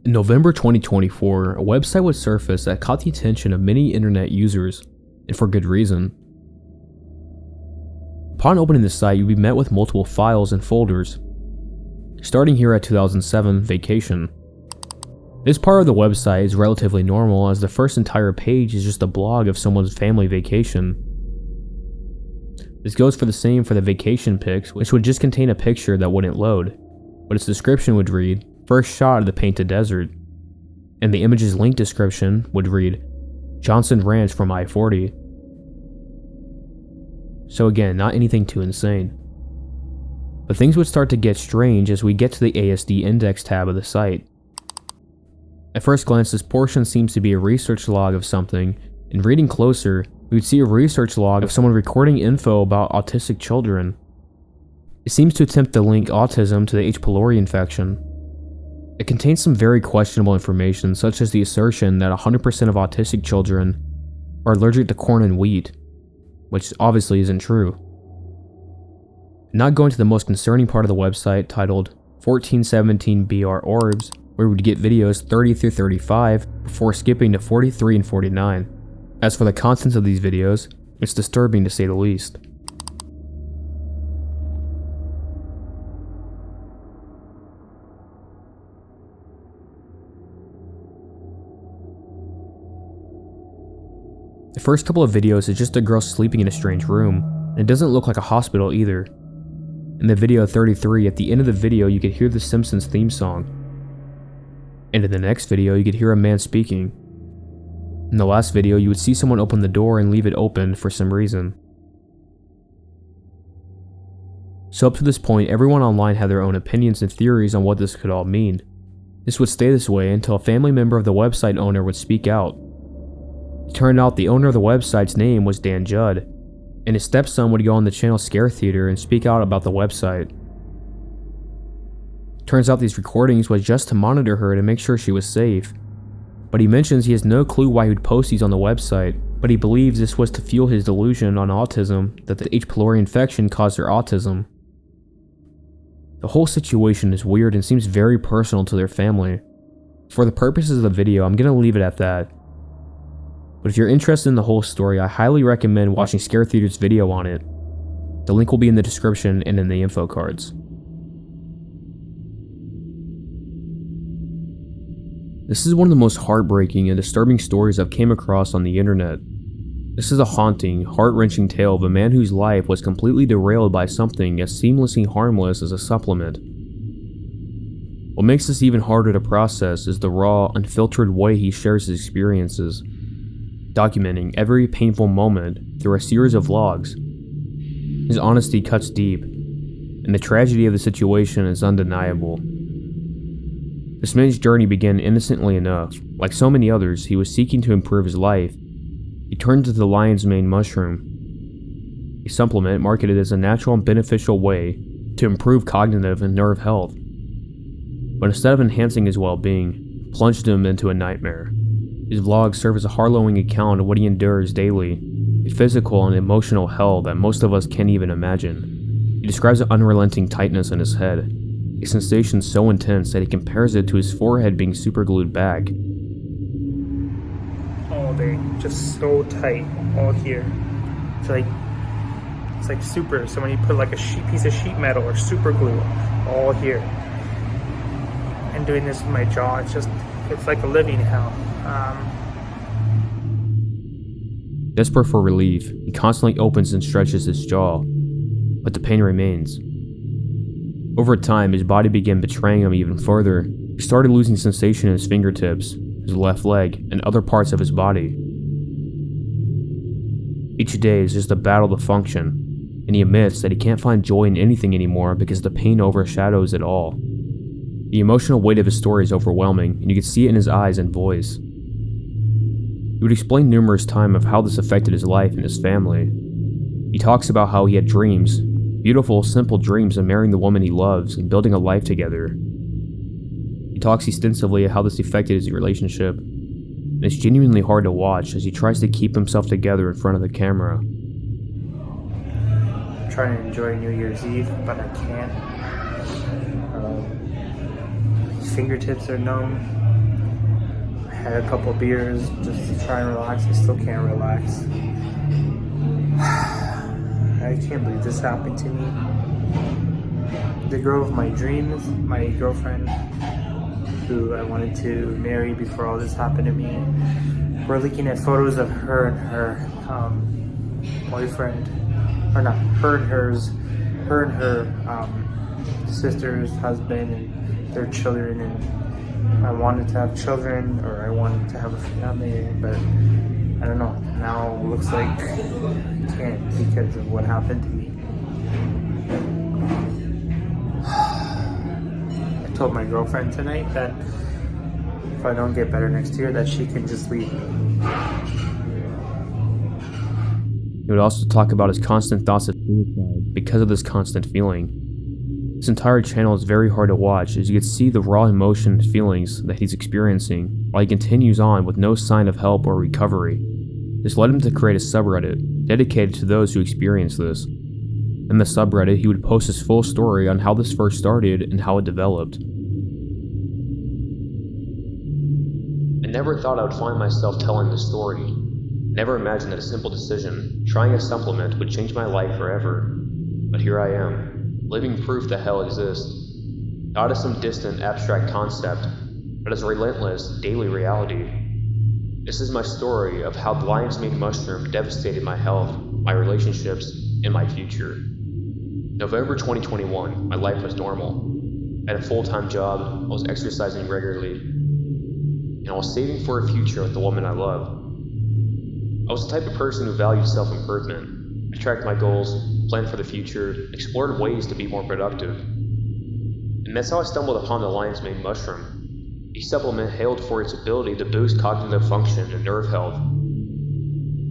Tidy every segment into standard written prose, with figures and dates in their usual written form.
In November 2024, a website would surface that caught the attention of many internet users, and for good reason. Upon opening the site, you'd be met with multiple files and folders, starting here at 2007 Vacation. This part of the website is relatively normal, as the first entire page is just a blog of someone's family vacation. This goes for the same for the vacation pics, which would just contain a picture that wouldn't load, but its description would read, "First shot of the painted desert," and the image's link description would read, "Johnson Ranch from I-40. So again, not anything too insane. But things would start to get strange as we get to the ASD index tab of the site. At first glance, this portion seems to be a research log of something, and reading closer, we would see a research log of someone recording info about autistic children. It seems to attempt to link autism to the H. pylori infection. It contains some very questionable information, such as the assertion that 100% of autistic children are allergic to corn and wheat, which obviously isn't true. Not going to the most concerning part of the website, titled 1417 BR Orbs, where we would get videos 30 through 35 before skipping to 43 and 49. As for the contents of these videos, it's disturbing to say the least. The first couple of videos is just a girl sleeping in a strange room, and it doesn't look like a hospital either. In the video 33, at the end of the video you could hear the Simpsons theme song. And in the next video you could hear a man speaking. In the last video you would see someone open the door and leave it open for some reason. So up to this point, everyone online had their own opinions and theories on what this could all mean. This would stay this way until a family member of the website owner would speak out. It turned out the owner of the website's name was Dan Judd, and his stepson would go on the channel Scare Theater and speak out about the website. Turns out these recordings was just to monitor her to make sure she was safe. But he mentions he has no clue why he would post these on the website, but he believes this was to fuel his delusion on autism that the H. pylori infection caused her autism. The whole situation is weird and seems very personal to their family. For the purposes of the video, I'm gonna leave it at that. But if you're interested in the whole story, I highly recommend watching Scare Theater's video on it. The link will be in the description and in the info cards. This is one of the most heartbreaking and disturbing stories I've came across on the internet. This is a haunting, heart-wrenching tale of a man whose life was completely derailed by something as seamlessly harmless as a supplement. What makes this even harder to process is the raw, unfiltered way he shares his experiences, documenting every painful moment through a series of logs. His honesty cuts deep, and the tragedy of the situation is undeniable. This man's journey began innocently enough. Like so many others, he was seeking to improve his life. He turned to the lion's mane mushroom, a supplement marketed as a natural and beneficial way to improve cognitive and nerve health. But instead of enhancing his well-being, it plunged him into a nightmare. His vlogs serve as a harrowing account of what he endures daily, a physical and emotional hell that most of us can't even imagine. He describes an unrelenting tightness in his head, a sensation so intense that he compares it to his forehead being superglued back. All day, just so tight, all here. It's like super. So when you put like a piece of sheet metal or super glue, all here. And doing this with my jaw, it's like a living hell. Desperate for relief, he constantly opens and stretches his jaw, but the pain remains. Over time, his body began betraying him even further. He started losing sensation in his fingertips, his left leg, and other parts of his body. Each day is just a battle to function, and he admits that he can't find joy in anything anymore because the pain overshadows it all. The emotional weight of his story is overwhelming, and you can see it in his eyes and voice. He would explain numerous times of how this affected his life and his family. He talks about how he had dreams, beautiful, simple dreams of marrying the woman he loves and building a life together. He talks extensively of how this affected his relationship, and it's genuinely hard to watch as he tries to keep himself together in front of the camera. I'm trying to enjoy New Year's Eve, but I can't. Fingertips are numb. had a couple beers just to try and relax. I still can't relax. I can't believe this happened to me. The girl of my dreams, my girlfriend, who I wanted to marry before all this happened to me. We're looking at photos of her and her boyfriend, or not, her and her sister's husband and their children, and I wanted to have children, or I wanted to have a family, but I don't know. Now it looks like I can't because of what happened to me. I told my girlfriend tonight that if I don't get better next year, that she can just leave me. He would also talk about his constant thoughts of suicide because of this constant feeling. This entire channel is very hard to watch, as you can see the raw emotion and feelings that he's experiencing while he continues on with no sign of help or recovery. This led him to create a subreddit dedicated to those who experience this. In the subreddit, he would post his full story on how this first started and how it developed. I never thought I would find myself telling this story. Never imagined that a simple decision, trying a supplement, would change my life forever. But here I am, living proof that hell exists. Not as some distant, abstract concept, but as a relentless, daily reality. This is my story of how the lion's mane mushroom devastated my health, my relationships, and my future. November 2021, my life was normal. I had a full-time job, I was exercising regularly, and I was saving for a future with the woman I love. I was the type of person who valued self-improvement. I tracked my goals, planned for the future, explored ways to be more productive. And that's how I stumbled upon the lion's mane mushroom. A supplement hailed for its ability to boost cognitive function and nerve health.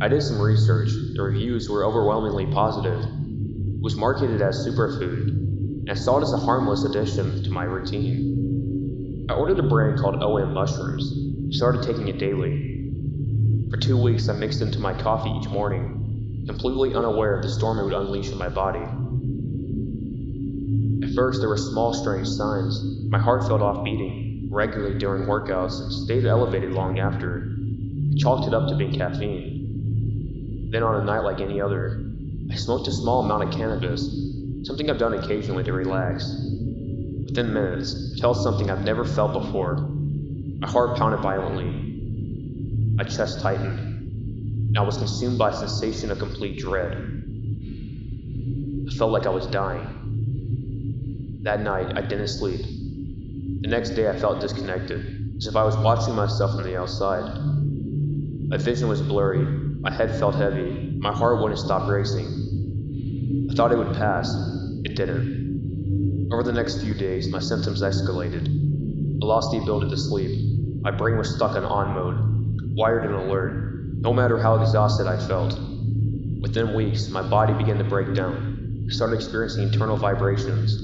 I did some research. The reviews were overwhelmingly positive. It was marketed as superfood, and I saw it as a harmless addition to my routine. I ordered a brand called OM Mushrooms, and started taking it daily. For 2 weeks, I mixed into my coffee each morning, completely unaware of the storm it would unleash in my body. At first, there were small, strange signs. My heart felt off beating regularly during workouts and stayed elevated long after. I chalked it up to being caffeine. Then on a night like any other, I smoked a small amount of cannabis, something I've done occasionally to relax. Within minutes, I felt something I've never felt before. My heart pounded violently. My chest tightened, and I was consumed by a sensation of complete dread. I felt like I was dying. That night, I didn't sleep. The next day, I felt disconnected, as if I was watching myself from the outside. My vision was blurry, my head felt heavy, my heart wouldn't stop racing. I thought it would pass. It didn't. Over the next few days, my symptoms escalated. I lost the ability to sleep. My brain was stuck in on mode, wired and alert, no matter how exhausted I felt. Within weeks, my body began to break down. I started experiencing internal vibrations,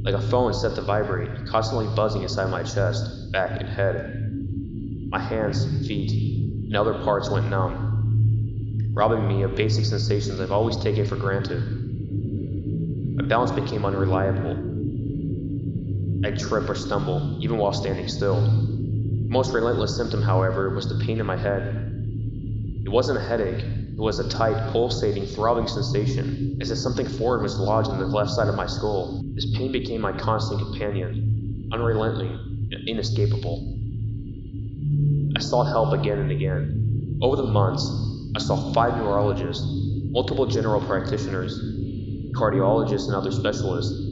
like a phone set to vibrate, constantly buzzing inside my chest, back, and head. My hands, feet, and other parts went numb, robbing me of basic sensations I've always taken for granted. My balance became unreliable. I'd trip or stumble, even while standing still. The most relentless symptom, however, was the pain in my head. It wasn't a headache, it was a tight, pulsating, throbbing sensation, as if something foreign was lodged in the left side of my skull. This pain became my constant companion, unrelenting and inescapable. I sought help again and again. Over the months, I saw 5 neurologists, multiple general practitioners, cardiologists, and other specialists.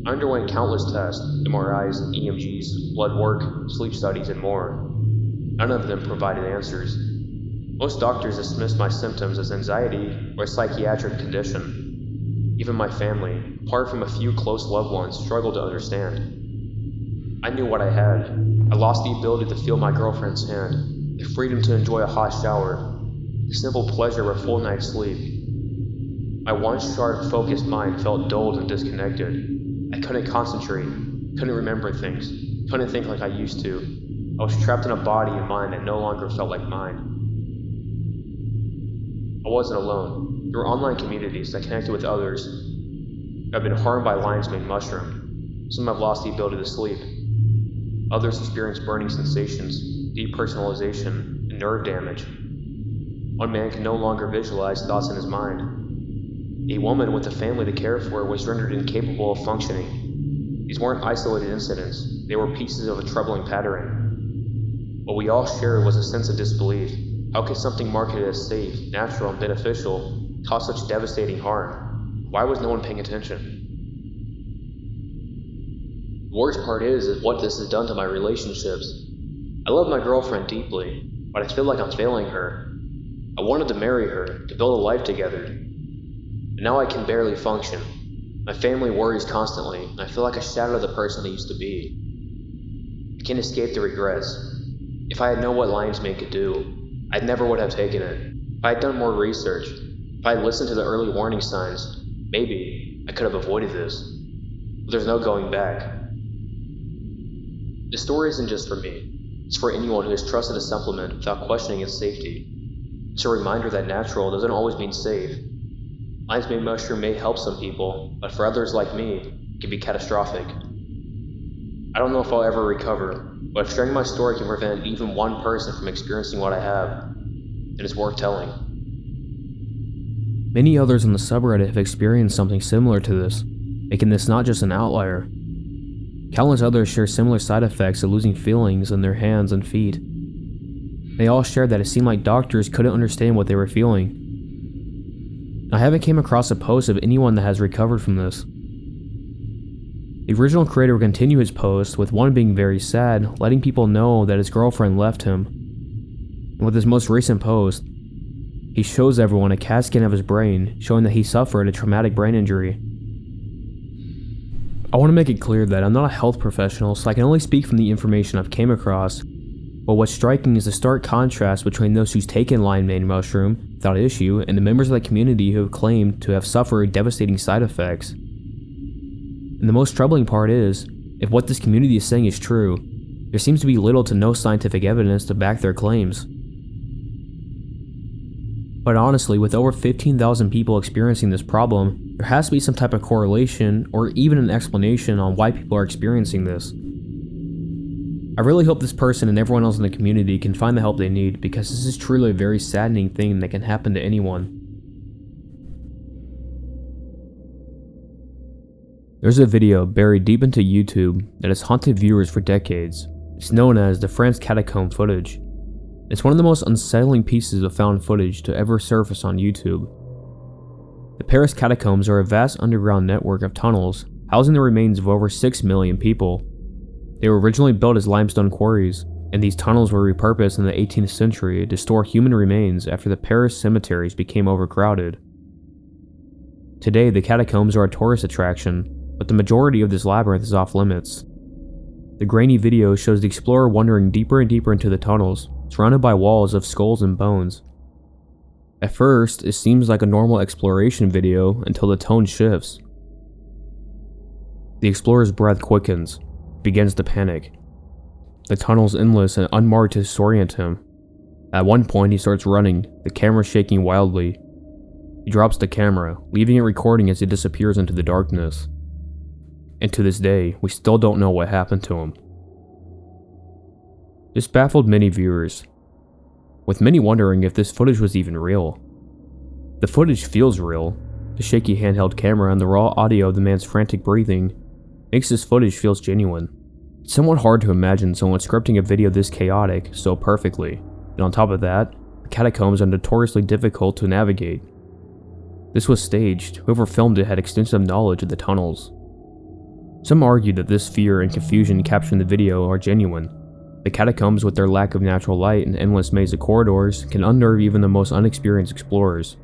I underwent countless tests, MRIs, EMGs, blood work, sleep studies, and more. None of them provided answers. Most doctors dismissed my symptoms as anxiety or a psychiatric condition. Even my family, apart from a few close loved ones, struggled to understand. I knew what I had. I lost the ability to feel my girlfriend's hand, the freedom to enjoy a hot shower, the simple pleasure of a full night's sleep. My once sharp, focused mind felt dulled and disconnected. I couldn't concentrate, couldn't remember things, couldn't think like I used to. I was trapped in a body and mind that no longer felt like mine. I wasn't alone. There were online communities that connected with others who have been harmed by lion's mane mushroom. Some have lost the ability to sleep. Others experience burning sensations. depersonalization, and nerve damage. One man can no longer visualize thoughts in his mind. A woman with a family to care for was rendered incapable of functioning. These weren't isolated incidents, they were pieces of a troubling pattern. What we all shared was a sense of disbelief. How could something marketed as safe, natural, and beneficial cause such devastating harm? Why was no one paying attention? The worst part is what this has done to my relationships. I love my girlfriend deeply, but I feel like I'm failing her. I wanted to marry her, to build a life together. And now I can barely function. My family worries constantly, and I feel like a shadow of the person I used to be. I can't escape the regrets. If I had known what lion's mane could do, I never would have taken it. If I had done more research, if I had listened to the early warning signs, maybe I could have avoided this. But there's no going back. This story isn't just for me. It's for anyone who has trusted a supplement without questioning its safety. It's a reminder that natural doesn't always mean safe. Lion's mane mushroom may help some people, but for others like me, it can be catastrophic. I don't know if I'll ever recover, but if sharing my story can prevent even one person from experiencing what I have, then it's worth telling. Many others on the subreddit have experienced something similar to this, making this not just an outlier. Countless others share similar side effects of losing feelings in their hands and feet. They all shared that it seemed like doctors couldn't understand what they were feeling. I haven't came across a post of anyone that has recovered from this. The original creator would continue his post, with one being very sad, letting people know that his girlfriend left him. And with his most recent post, he shows everyone a CAT scan of his brain, showing that he suffered a traumatic brain injury. I want to make it clear that I'm not a health professional, so I can only speak from the information I've came across, but what's striking is the stark contrast between those who's taken lion's mane mushroom without issue and the members of the community who have claimed to have suffered devastating side effects. And the most troubling part is, if what this community is saying is true, there seems to be little to no scientific evidence to back their claims. But honestly, with over 15,000 people experiencing this problem, there has to be some type of correlation or even an explanation on why people are experiencing this. I really hope this person and everyone else in the community can find the help they need, because this is truly a very saddening thing that can happen to anyone. There's a video buried deep into YouTube that has haunted viewers for decades. It's known as the France Catacomb footage. It's one of the most unsettling pieces of found footage to ever surface on YouTube. The Paris Catacombs are a vast underground network of tunnels housing the remains of over 6 million people. They were originally built as limestone quarries, and these tunnels were repurposed in the 18th century to store human remains after the Paris cemeteries became overcrowded. Today, the catacombs are a tourist attraction, but the majority of this labyrinth is off limits. The grainy video shows the explorer wandering deeper and deeper into the tunnels, surrounded by walls of skulls and bones. At first, it seems like a normal exploration video until the tone shifts. The explorer's breath quickens, begins to panic. The tunnel's endless and unmarked to disorient him. At one point, he starts running, the camera shaking wildly. He drops the camera, leaving it recording as he disappears into the darkness. And to this day, we still don't know what happened to him. This baffled many viewers, with many wondering if this footage was even real. The footage feels real. The shaky handheld camera and the raw audio of the man's frantic breathing makes this footage feel genuine. It's somewhat hard to imagine someone scripting a video this chaotic so perfectly, and on top of that, the catacombs are notoriously difficult to navigate. This was staged. Whoever filmed it had extensive knowledge of the tunnels. Some argue that this fear and confusion captured in the video are genuine. The catacombs, with their lack of natural light and endless maze of corridors, can unnerve even the most unexperienced explorers.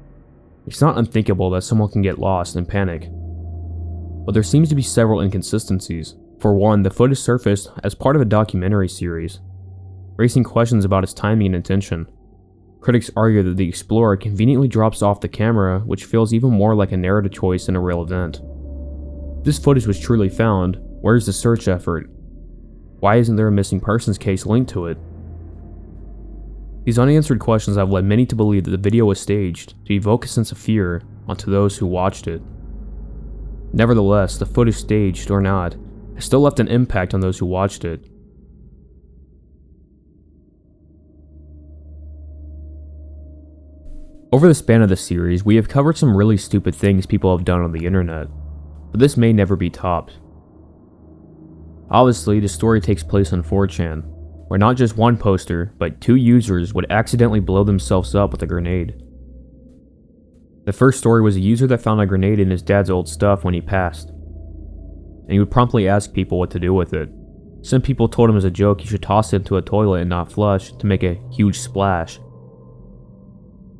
It's not unthinkable that someone can get lost and panic. But there seems to be several inconsistencies. For one, the footage surfaced as part of a documentary series, raising questions about its timing and intention. Critics argue that the explorer conveniently drops off the camera, which feels even more like a narrative choice than a real event. If this footage was truly found, where's the search effort? Why isn't there a missing persons case linked to it? These unanswered questions have led many to believe that the video was staged to evoke a sense of fear onto those who watched it. Nevertheless, the footage, staged or not, has still left an impact on those who watched it. Over the span of the series, we have covered some really stupid things people have done on the internet, but this may never be topped. Obviously, the story takes place on 4chan, where not just one poster, but 2 users would accidentally blow themselves up with a grenade. The first story was a user that found a grenade in his dad's old stuff when he passed, and he would promptly ask people what to do with it. Some people told him as a joke he should toss it into a toilet and not flush to make a huge splash.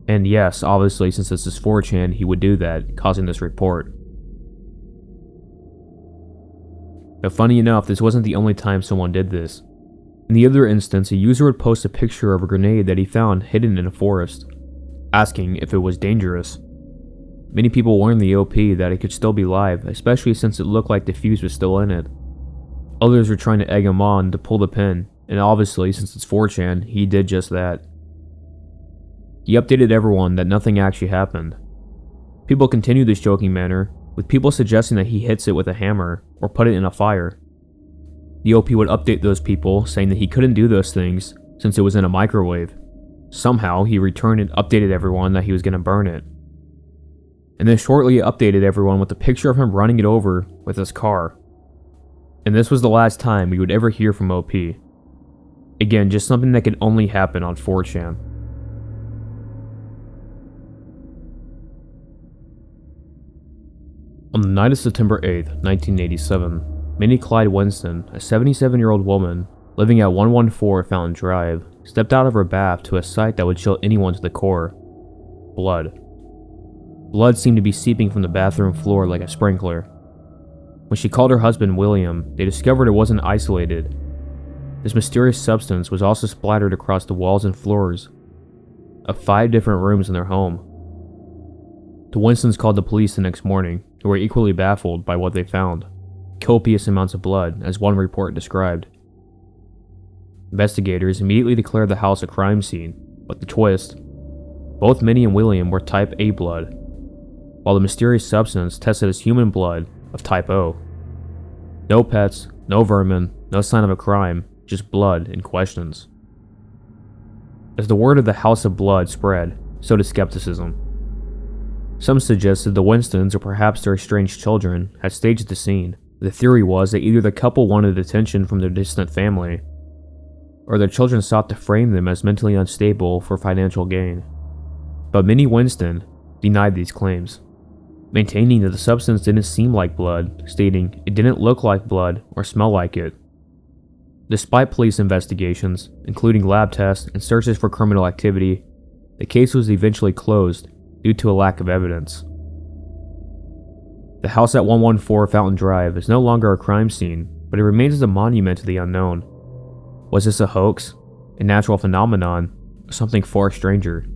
And yes, obviously, since this is 4chan, he would do that, causing this report. But funny enough, this wasn't the only time someone did this. In the other instance, a user would post a picture of a grenade that he found hidden in a forest, asking if it was dangerous. Many people warned the OP that it could still be live, especially since it looked like the fuse was still in it. Others were trying to egg him on to pull the pin, and obviously, since it's 4chan, he did just that. He updated everyone that nothing actually happened. People continued this joking manner, with people suggesting that he hits it with a hammer or put it in a fire. The OP would update those people, saying that he couldn't do those things since it was in a microwave. Somehow, he returned and updated everyone that he was going to burn it. And then shortly updated everyone with a picture of him running it over with his car. And this was the last time we would ever hear from OP. Again, just something that could only happen on 4chan. On the night of September 8th, 1987, Minnie Clyde Winston, a 77-year-old woman living at 114 Fountain Drive, stepped out of her bath to a sight that would chill anyone to the core. Blood. Blood seemed to be seeping from the bathroom floor like a sprinkler. When she called her husband William, they discovered it wasn't isolated. This mysterious substance was also splattered across the walls and floors of 5 different rooms in their home. The Winstons called the police the next morning, who were equally baffled by what they found. Copious amounts of blood, as one report described. Investigators immediately declared the house a crime scene, but the twist: both Minnie and William were type A blood, while the mysterious substance tested as human blood of type O. No pets, no vermin, no sign of a crime, just blood and questions. As the word of the House of Blood spread, so did skepticism. Some suggested the Winstons, or perhaps their estranged children, had staged the scene. The theory was that either the couple wanted attention from their distant family, or their children sought to frame them as mentally unstable for financial gain. But Minnie Winston denied these claims, maintaining that the substance didn't seem like blood, stating it didn't look like blood or smell like it. Despite police investigations, including lab tests and searches for criminal activity, the case was eventually closed due to a lack of evidence. The house at 114 Fountain Drive is no longer a crime scene, but it remains as a monument to the unknown. Was this a hoax, a natural phenomenon, or something far stranger?